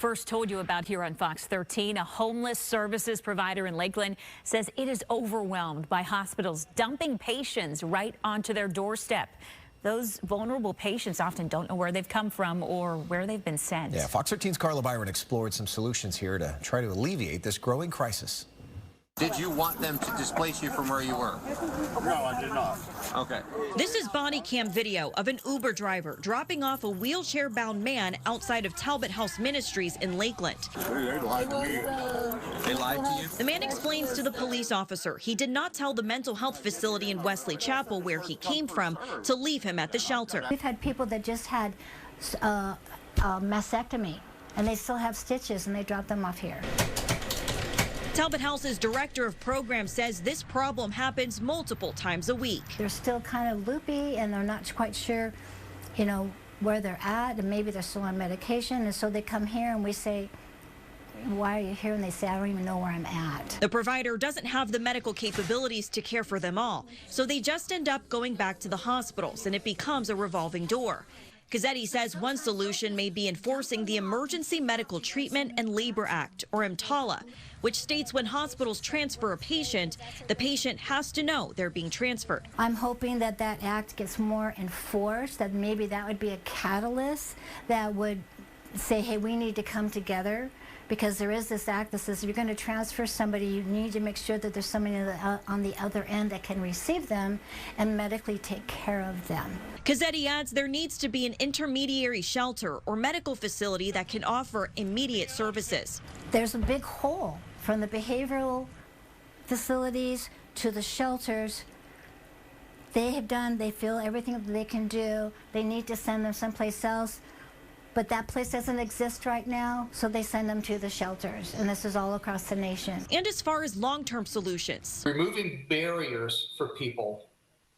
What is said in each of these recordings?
first told you about here on Fox 13. A homeless services provider in Lakeland says it is overwhelmed by hospitals dumping patients right onto their doorstep. Those vulnerable patients often don't know where they've come from or where they've been sent. Yeah, Fox 13's Carla Byron explored some solutions here to try to alleviate this growing crisis. Did you want them to displace you from where you were? No, I did not. Okay. This is body cam video of an Uber driver dropping off a wheelchair-bound man outside of Talbot House Ministries in Lakeland. They lied to me. They lied to you? The man explains to the police officer he did not tell the mental health facility in Wesley Chapel where he came from to leave him at the shelter. We've had people that just had a mastectomy, and they still have stitches, and they drop them off here. Talbot House's director of programs says this problem happens multiple times a week. They're still kind of loopy, and they're not quite sure, where they're at, and maybe they're still on medication, and so they come here and we say, why are you here? And they say, I don't even know where I'm at. The provider doesn't have the medical capabilities to care for them all, so they just end up going back to the hospitals, and it becomes a revolving door. Cazzetti says one solution may be enforcing the Emergency Medical Treatment and Labor Act, or EMTALA, which states when hospitals transfer a patient, the patient has to know they're being transferred. I'm hoping that that act gets more enforced, that maybe that would be a catalyst that would say, hey, we need to come together, because there is this act that says if you're going to transfer somebody, you need to make sure that there's somebody on the other end that can receive them and medically take care of them. Cazzetti adds there needs to be an intermediary shelter or medical facility that can offer immediate services. There's a big hole from the behavioral facilities to the shelters. They feel everything that they can do. They need to send them someplace else. But that place doesn't exist right now, so they send them to the shelters, and this is all across the nation. And as far as long-term solutions, removing barriers for people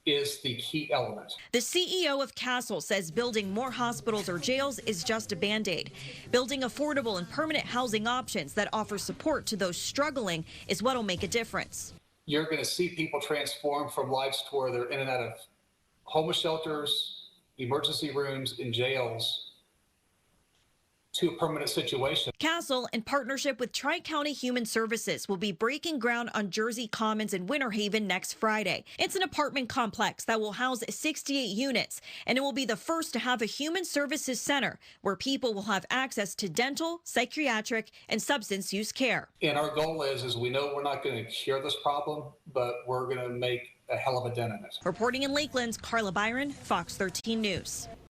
is the key element. The CEO of Castle says building more hospitals or jails is just a Band-Aid. Building affordable and permanent housing options that offer support to those struggling is what will make a difference. You're going to see people transform from lives to where they're in and out of homeless shelters, emergency rooms, and jails, to a permanent situation. Castle, in partnership with Tri-County Human Services, will be breaking ground on Jersey Commons in Winter Haven next Friday. It's an apartment complex that will house 68 units, and it will be the first to have a human services center where people will have access to dental, psychiatric, and substance use care. And our goal is we know we're not going to cure this problem, but we're going to make a hell of a dent in it. Reporting in Lakeland, Carla Byron, Fox 13 News.